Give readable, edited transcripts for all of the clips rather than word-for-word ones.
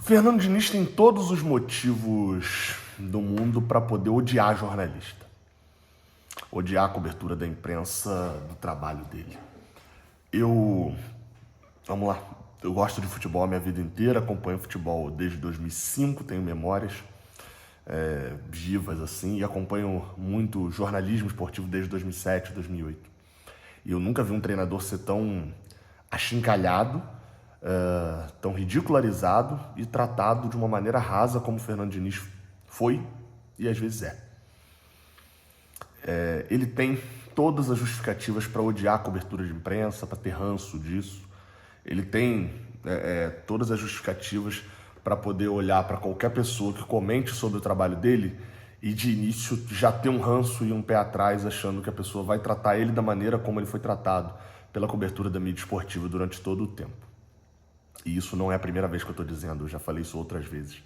Fernando Diniz tem todos os motivos do mundo para poder odiar jornalista. Odiar a cobertura da imprensa do trabalho dele. Vamos lá, eu gosto de futebol a minha vida inteira, acompanho futebol desde 2005, tenho memórias vivas assim, e acompanho muito jornalismo esportivo desde 2007, 2008. E eu nunca vi um treinador ser tão achincalhado, tão ridicularizado e tratado de uma maneira rasa como o Fernando Diniz foi e às vezes é. Ele tem todas as justificativas para odiar a cobertura de imprensa, para ter ranço disso. Ele tem todas as justificativas para poder olhar para qualquer pessoa que comente sobre o trabalho dele e de início já ter um ranço e um pé atrás, achando que a pessoa vai tratar ele da maneira como ele foi tratado pela cobertura da mídia esportiva durante todo o tempo. E isso não é a primeira vez que eu estou dizendo, eu já falei isso outras vezes.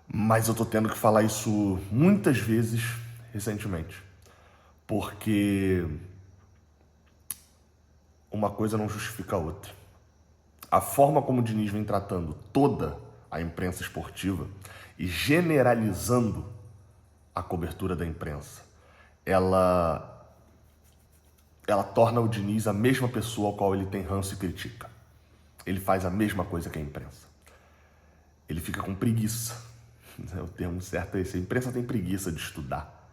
Mas eu estou tendo que falar isso muitas vezes recentemente, porque uma coisa não justifica a outra. A forma como o Diniz vem tratando toda a imprensa esportiva e generalizando a cobertura da imprensa, ela torna o Diniz a mesma pessoa ao qual ele tem ranço e critica. Ele faz a mesma coisa que a imprensa. Ele fica com preguiça. O termo certo é esse. A imprensa tem preguiça de estudar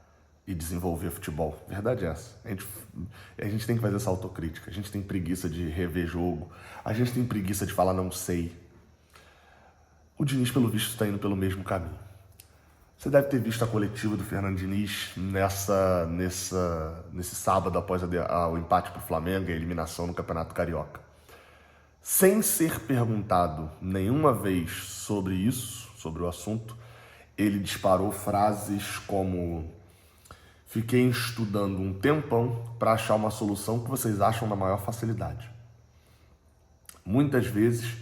e desenvolver futebol. Verdade é essa. A gente tem que fazer essa autocrítica. A gente tem preguiça de rever jogo. A gente tem preguiça de falar não sei. O Diniz, pelo visto, está indo pelo mesmo caminho. Você deve ter visto a coletiva do Fernando Diniz nesse sábado após o empate para o Flamengo e a eliminação no Campeonato Carioca. Sem ser perguntado nenhuma vez sobre isso, sobre o assunto, ele disparou frases como: fiquei estudando um tempão para achar uma solução que vocês acham na maior facilidade. Muitas vezes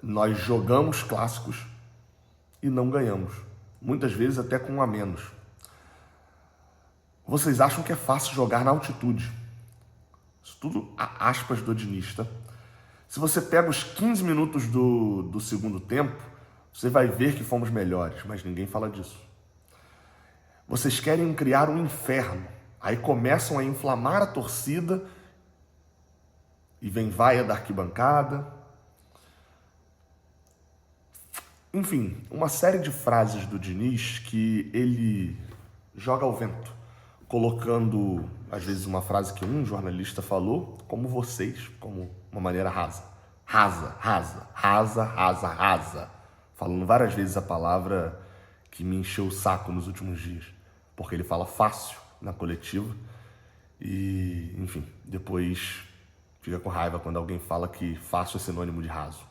nós jogamos clássicos e não ganhamos. Muitas vezes até com um a menos. Vocês acham que é fácil jogar na altitude? Isso tudo aspas do Diniz, tá? Se você pega os 15 minutos do segundo tempo, você vai ver que fomos melhores, mas ninguém fala disso. Vocês querem criar um inferno, aí começam a inflamar a torcida e vem vaia da arquibancada. Enfim, uma série de frases do Diniz que ele joga ao vento, colocando, às vezes, uma frase que um jornalista falou, como vocês, como uma maneira rasa. Rasa, rasa, rasa, rasa, rasa. Falando várias vezes a palavra que me encheu o saco nos últimos dias, porque ele fala fácil na coletiva e, enfim, depois fica com raiva quando alguém fala que fácil é sinônimo de raso.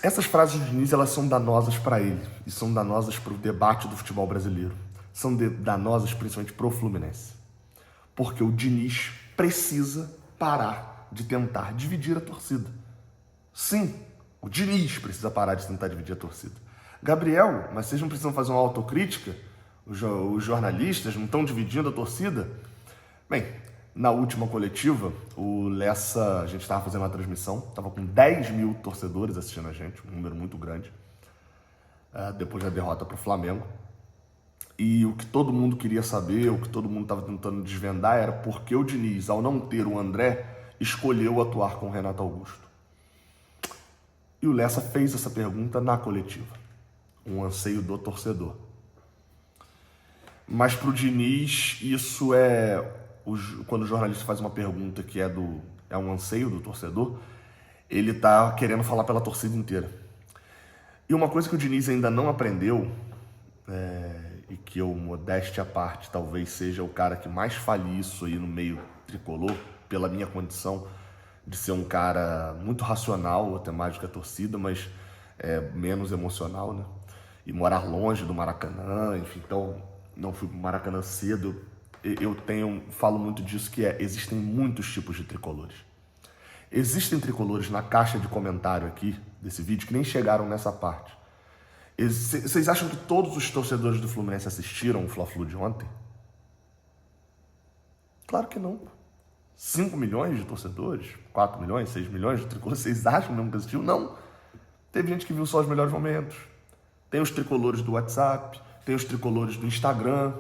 Essas frases do Diniz, elas são danosas para ele e são danosas para o debate do futebol brasileiro. São danosas principalmente para o Fluminense. Porque o Diniz precisa parar de tentar dividir a torcida. Sim, o Diniz precisa parar de tentar dividir a torcida. Gabriel, mas vocês não precisam fazer uma autocrítica? Os jornalistas não estão dividindo a torcida? Bem, na última coletiva, o Lessa, a gente estava fazendo uma transmissão, estava com 10 mil torcedores assistindo a gente, um número muito grande, depois da derrota para o Flamengo. E o que todo mundo queria saber, o que todo mundo estava tentando desvendar era por que o Diniz, ao não ter o André, escolheu atuar com o Renato Augusto. E o Lessa fez essa pergunta na coletiva, um anseio do torcedor. Mas para o Diniz, isso quando o jornalista faz uma pergunta que é um anseio do torcedor, ele está querendo falar pela torcida inteira. E uma coisa que o Diniz ainda não aprendeu, e que eu, modéstia à parte, talvez seja o cara que mais fale isso aí no meio tricolor, pela minha condição de ser um cara muito racional, até mais do que a torcida, mas menos emocional, né? E morar longe do Maracanã, enfim, então não fui pro Maracanã cedo. Falo muito disso, que existem muitos tipos de tricolores. Existem tricolores na caixa de comentário aqui desse vídeo que nem chegaram nessa parte. Vocês acham que todos os torcedores do Fluminense assistiram o Fla-Flu de ontem? Claro que não. 5 milhões de torcedores, 4 milhões, 6 milhões de tricolores, vocês acham mesmo que assistiu? Não. Teve gente que viu só os melhores momentos. Tem os tricolores do WhatsApp, tem os tricolores do Instagram.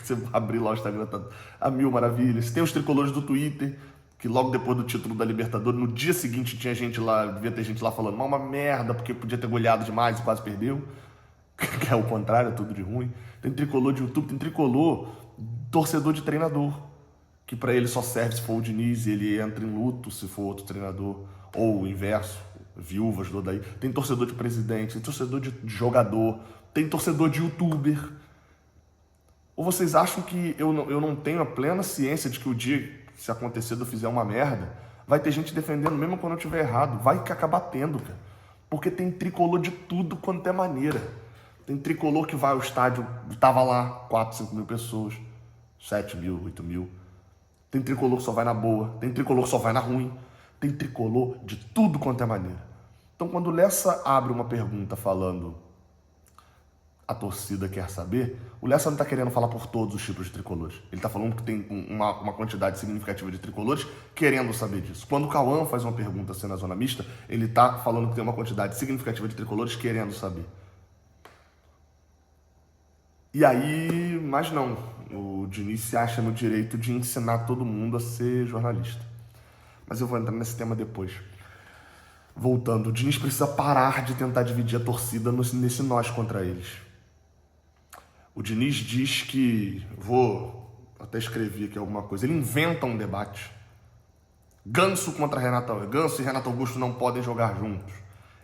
Você abrir lá o Instagram, tá a mil maravilhas. Tem os tricolores do Twitter, que logo depois do título da Libertadores, no dia seguinte tinha gente lá, devia ter gente lá falando, uma merda, porque podia ter goleado demais e quase perdeu. Que é o contrário, é tudo de ruim. Tem tricolor de YouTube, tem tricolor torcedor de treinador, que para ele só serve se for o Diniz e ele entra em luto se for outro treinador, ou o inverso, viúvas do daí. Tem torcedor de presidente, tem torcedor de jogador, tem torcedor de youtuber. Ou vocês acham que eu não tenho a plena ciência de que o dia, se acontecer de eu fizer uma merda, vai ter gente defendendo mesmo quando eu estiver errado? Vai que acabar tendo, cara. Porque tem tricolor de tudo quanto é maneira. Tem tricolor que vai ao estádio, tava lá 4, 5 mil pessoas, 7 mil, 8 mil. Tem tricolor que só vai na boa, tem tricolor que só vai na ruim. Tem tricolor de tudo quanto é maneira. Então, quando o Lessa abre uma pergunta falando a torcida quer saber, o Lessa não está querendo falar por todos os tipos de tricolores. Ele está falando que tem uma quantidade significativa de tricolores querendo saber disso. Quando o Cauã faz uma pergunta assim na zona mista, ele está falando que tem uma quantidade significativa de tricolores querendo saber. E aí, mas não, o Diniz se acha no direito de ensinar todo mundo a ser jornalista. Mas eu vou entrar nesse tema depois. Voltando, o Diniz precisa parar de tentar dividir a torcida nesse nós contra eles. O Diniz diz que, vou até escrever aqui alguma coisa, ele inventa um debate. Ganso contra Renato Augusto. Ganso e Renato Augusto não podem jogar juntos.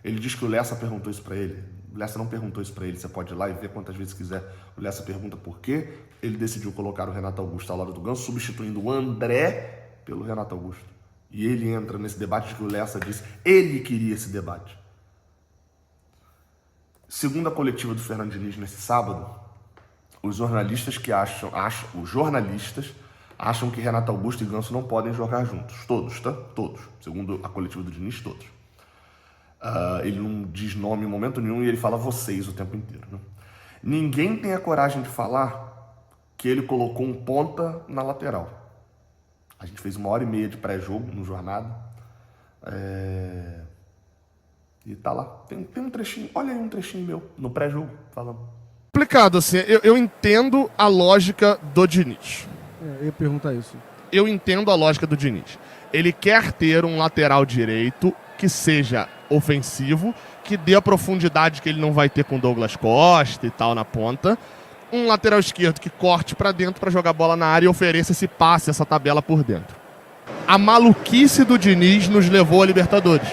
Ele diz que o Lessa perguntou isso para ele. O Lessa não perguntou isso para ele, você pode ir lá e ver quantas vezes quiser. O Lessa pergunta por quê ele decidiu colocar o Renato Augusto ao lado do Ganso, substituindo o André pelo Renato Augusto. E ele entra nesse debate de que o Lessa disse, ele queria esse debate. Segundo a coletiva do Fernando Diniz nesse sábado, os jornalistas acham que Renato Augusto e Ganso não podem jogar juntos. Todos, tá? Todos. Segundo a coletiva do Diniz, todos. Ele não diz nome em momento nenhum e ele fala vocês o tempo inteiro. Né? Ninguém tem a coragem de falar que ele colocou um ponta na lateral. A gente fez 1h30 de pré-jogo no Jornada. E tá lá. Tem um trechinho. Olha aí um trechinho meu no pré-jogo falando. Complicado, assim. Eu entendo a lógica do Diniz. Eu ia perguntar isso. Eu entendo a lógica do Diniz. Ele quer ter um lateral direito que seja ofensivo, que dê a profundidade que ele não vai ter com Douglas Costa e tal na ponta. Um lateral esquerdo que corte pra dentro pra jogar bola na área e ofereça esse passe, essa tabela por dentro. A maluquice do Diniz nos levou a Libertadores.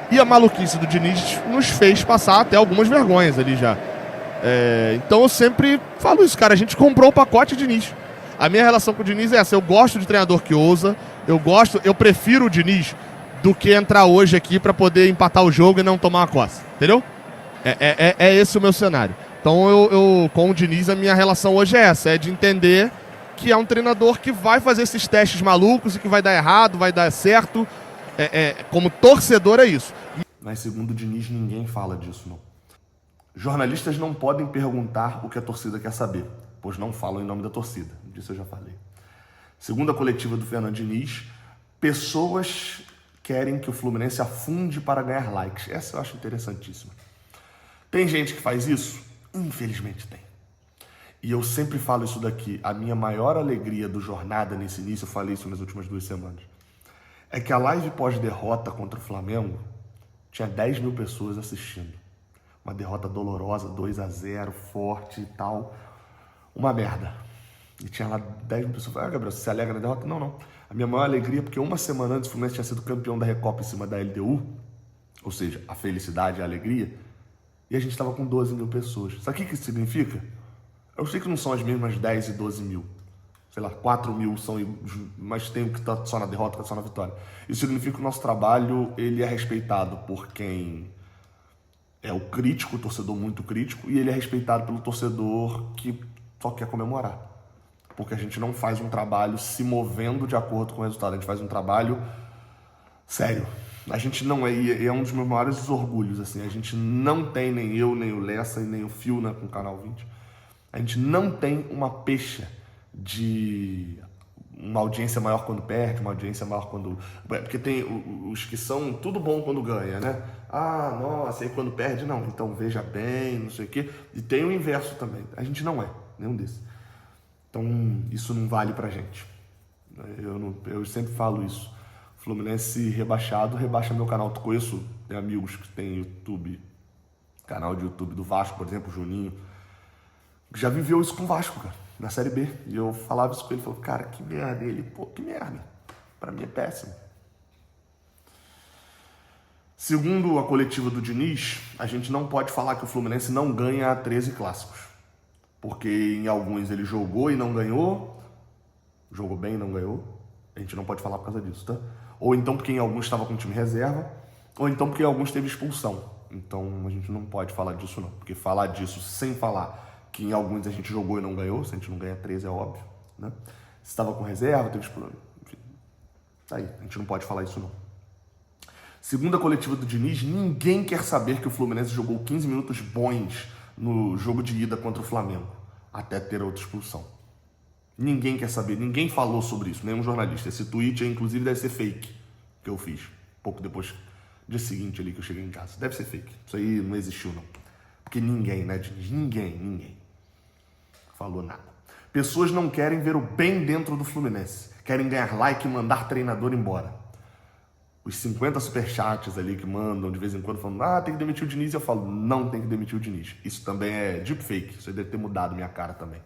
E a maluquice do Diniz nos fez passar até algumas vergonhas ali já. Então eu sempre falo isso, cara. A gente comprou o pacote Diniz. A minha relação com o Diniz é essa. Eu gosto de treinador que ousa. Eu prefiro o Diniz do que entrar hoje aqui pra poder empatar o jogo e não tomar uma coça. Entendeu? É esse o meu cenário. Então eu com o Diniz, a minha relação hoje é essa. É de entender que é um treinador que vai fazer esses testes malucos e que vai dar errado, vai dar certo. Como torcedor é isso. Mas segundo o Diniz, ninguém fala disso, não. Jornalistas não podem perguntar o que a torcida quer saber, pois não falam em nome da torcida. Disso eu já falei. Segundo a coletiva do Fernando Diniz, pessoas querem que o Fluminense afunde para ganhar likes. Essa eu acho interessantíssima. Tem gente que faz isso? Infelizmente tem. E eu sempre falo isso daqui. A minha maior alegria do Jornada nesse início, eu falei isso nas últimas 2 semanas, é que a live pós-derrota contra o Flamengo tinha 10 mil pessoas assistindo. Uma derrota dolorosa, 2-0, forte e tal. Uma merda. E tinha lá 10 mil pessoas. Gabriel, você se alegra na derrota? Não. A minha maior alegria é porque uma semana antes o Fluminense tinha sido campeão da Recopa em cima da LDU, ou seja, a felicidade e a alegria, e a gente estava com 12 mil pessoas. Sabe o que isso significa? Eu sei que não são as mesmas 10 e 12 mil. Sei lá, 4 mil são, mas tem o que está só na derrota, que está só na vitória. Isso significa que o nosso trabalho ele é respeitado por quem é o crítico, o torcedor muito crítico, e ele é respeitado pelo torcedor que só quer comemorar. Porque a gente não faz um trabalho se movendo de acordo com o resultado, a gente faz um trabalho sério. A gente não é um dos meus maiores orgulhos, assim, a gente não tem, nem eu, nem o Lessa, e nem o Fiuna com o Canal 20, a gente não tem uma pecha de uma audiência maior quando perde, uma audiência maior quando... Porque tem os que são tudo bom quando ganha, né? Ah, nossa, aí quando perde, não. Então veja bem, não sei o quê. E tem o inverso também. A gente não é nenhum desses. Então isso não vale pra gente. Eu sempre falo isso. Fluminense rebaixado, rebaixa meu canal. Tu conheço, tem amigos que tem YouTube, canal de YouTube do Vasco, por exemplo, o Juninho. Já viveu isso com o Vasco, cara, na Série B. E eu falava isso com ele, falou, cara, que merda. E ele, pô, que merda. Pra mim é péssimo. Segundo a coletiva do Diniz, a gente não pode falar que o Fluminense não ganha 13 clássicos. Porque em alguns ele jogou e não ganhou, jogou bem e não ganhou. A gente não pode falar por causa disso, tá? Ou então porque em alguns estava com time reserva, ou então porque em alguns teve expulsão. Então a gente não pode falar disso não. Porque falar disso sem falar que em alguns a gente jogou e não ganhou, se a gente não ganha 13 é óbvio, né? Se estava com reserva, teve expulsão, enfim. Tá aí, a gente não pode falar isso não. Segundo a coletiva do Diniz, ninguém quer saber que o Fluminense jogou 15 minutos bons no jogo de ida contra o Flamengo, até ter outra expulsão. Ninguém quer saber, ninguém falou sobre isso, nenhum jornalista. Esse tweet, inclusive, deve ser fake, que eu fiz, pouco depois, dia seguinte ali que eu cheguei em casa. Deve ser fake, isso aí não existiu não. Porque ninguém, né, Diniz? Ninguém falou nada. Pessoas não querem ver o bem dentro do Fluminense, querem ganhar like e mandar treinador embora. Os 50 superchats ali que mandam de vez em quando falando, tem que demitir o Diniz, eu falo, não tem que demitir o Diniz. Isso também é deepfake, isso aí deve ter mudado minha cara também.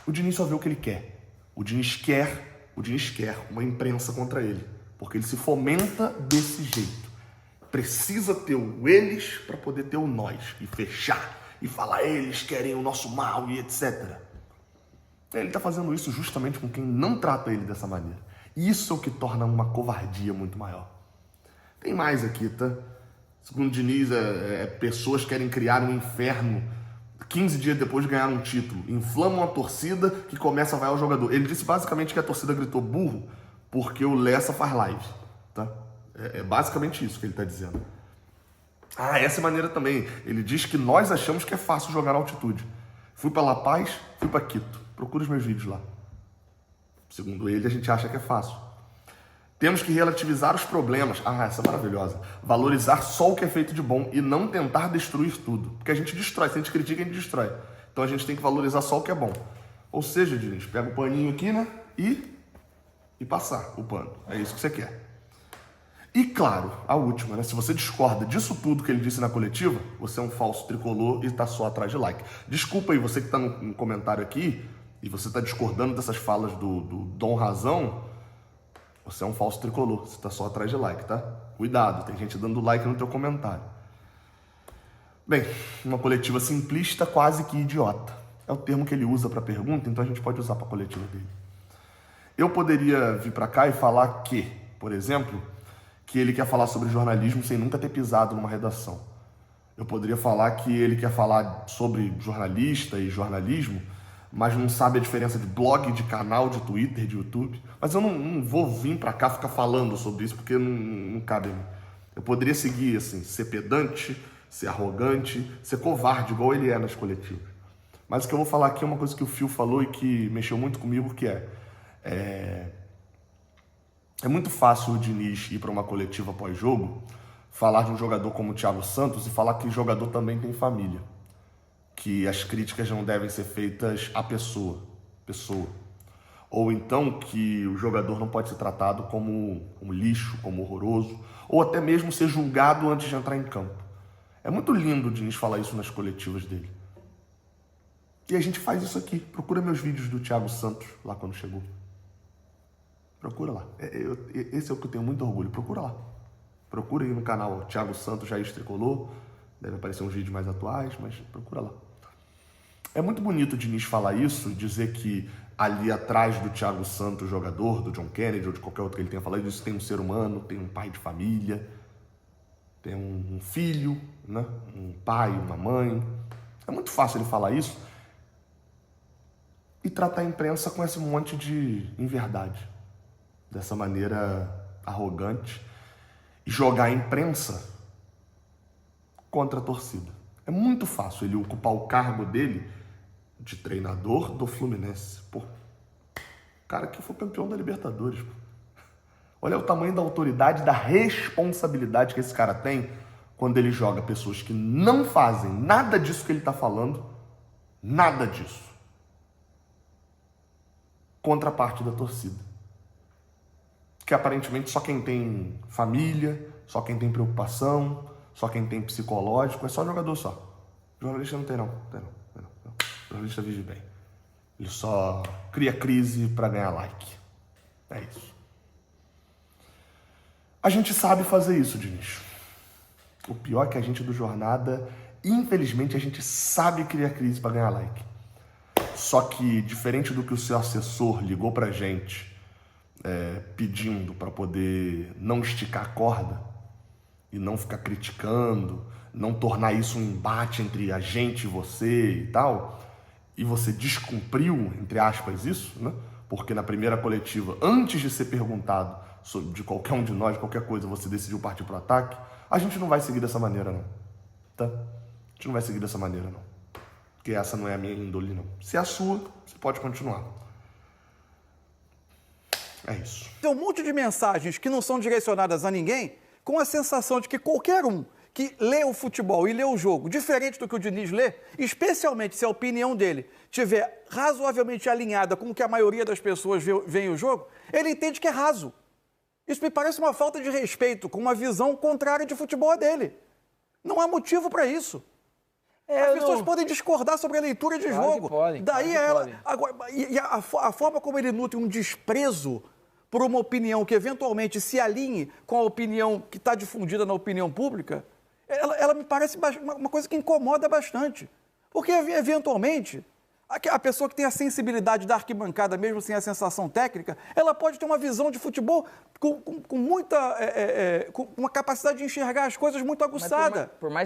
O Diniz só vê o que ele quer. O Diniz quer uma imprensa contra ele, porque ele se fomenta desse jeito. Precisa ter o eles para poder ter o nós, e fechar, e falar, eles querem o nosso mal e etc. Ele está fazendo isso justamente com quem não trata ele dessa maneira. Isso é o que torna uma covardia muito maior. Tem mais aqui, tá? Segundo Diniz, pessoas querem criar um inferno 15 dias depois de ganhar um título. Inflamam a torcida que começa a vaiar o jogador. Ele disse basicamente que a torcida gritou burro porque o Lessa faz live, tá? É basicamente isso que ele está dizendo. Essa é a maneira também. Ele diz que nós achamos que é fácil jogar na altitude. Fui para La Paz, fui para Quito. Procura os meus vídeos lá. Segundo ele, a gente acha que é fácil. Temos que relativizar os problemas. Essa é maravilhosa. Valorizar só o que é feito de bom e não tentar destruir tudo. Porque a gente destrói. Se a gente critica, a gente destrói. Então a gente tem que valorizar só o que é bom. Ou seja, Diniz, pega o paninho aqui, né? E passar o pano. É isso que você quer. E claro, a última, né? Se você discorda disso tudo que ele disse na coletiva, você é um falso tricolor e está só atrás de like. Desculpa aí, você que está no comentário aqui e você está discordando dessas falas do Dom Razão, você é um falso tricolor, você está só atrás de like, tá? Cuidado, tem gente dando like no teu comentário. Bem, uma coletiva simplista, quase que idiota. É o termo que ele usa para pergunta, então a gente pode usar para a coletiva dele. Eu poderia vir para cá e falar que, por exemplo, que ele quer falar sobre jornalismo sem nunca ter pisado numa redação. Eu poderia falar que ele quer falar sobre jornalista e jornalismo, mas não sabe a diferença de blog, de canal, de Twitter, de YouTube. Mas eu não vou vir pra cá ficar falando sobre isso, porque não cabe a mim. Eu poderia seguir, assim, ser pedante, ser arrogante, ser covarde, igual ele é nas coletivas. Mas o que eu vou falar aqui é uma coisa que o Phil falou e que mexeu muito comigo, que é muito fácil o Diniz ir para uma coletiva pós-jogo, falar de um jogador como o Thiago Santos e falar que o jogador também tem família. Que as críticas não devem ser feitas à pessoa. Ou então que o jogador não pode ser tratado como um lixo, como horroroso, ou até mesmo ser julgado antes de entrar em campo. É muito lindo o Diniz falar isso nas coletivas dele. E a gente faz isso aqui. Procura meus vídeos do Thiago Santos, lá quando chegou. Procura lá. Esse é o que eu tenho muito orgulho. Procura lá. Procura aí no canal Thiago Santos, Jair Tricolor. Deve aparecer uns vídeos mais atuais, mas procura lá. É muito bonito o Diniz falar isso, dizer que ali atrás do Thiago Santos, jogador, do John Kennedy ou de qualquer outro que ele tenha falado, isso tem um ser humano, tem um pai de família, tem um filho, né? Um pai, uma mãe. É muito fácil ele falar isso e tratar a imprensa com esse monte de inverdade, dessa maneira arrogante, e jogar a imprensa contra a torcida. É muito fácil ele ocupar o cargo dele de treinador do Fluminense. Pô, cara que foi campeão da Libertadores. Pô. Olha o tamanho da autoridade, da responsabilidade que esse cara tem quando ele joga pessoas que não fazem nada disso que ele está falando, nada disso, contra a parte da torcida. Que aparentemente só quem tem família, só quem tem preocupação, só quem tem psicológico, é só jogador só. Jornalista não tem não. Jornalista vive bem. Ele só cria crise para ganhar like. É isso. A gente sabe fazer isso, Diniz. O pior é que a gente do Jornada, infelizmente, a gente sabe criar crise para ganhar like. Só que, diferente do que o seu assessor ligou pra gente, pedindo para poder não esticar a corda e não ficar criticando, não tornar isso um embate entre a gente e você e tal, e você descumpriu, entre aspas, isso, né? Porque na primeira coletiva, antes de ser perguntado de qualquer um de nós, qualquer coisa, você decidiu partir para o ataque, a gente não vai seguir dessa maneira, não. Tá? A gente não vai seguir dessa maneira, não. Porque essa não é a minha índole, não. Se é a sua, você pode continuar. É isso. Tem um monte de mensagens que não são direcionadas a ninguém, com a sensação de que qualquer um que lê o futebol e lê o jogo, diferente do que o Diniz lê, especialmente se a opinião dele estiver razoavelmente alinhada com o que a maioria das pessoas vê o jogo, ele entende que é raso. Isso me parece uma falta de respeito com uma visão contrária de futebol dele. Não há motivo para isso. As pessoas podem discordar sobre a leitura de jogo. Daí ela. Agora, a forma como ele nutre um desprezo por uma opinião que eventualmente se alinhe com a opinião que está difundida na opinião pública, ela me parece uma coisa que incomoda bastante. Porque, eventualmente, a pessoa que tem a sensibilidade da arquibancada, mesmo sem a sensação técnica, ela pode ter uma visão de futebol com muita... com uma capacidade de enxergar as coisas muito aguçada. Por mais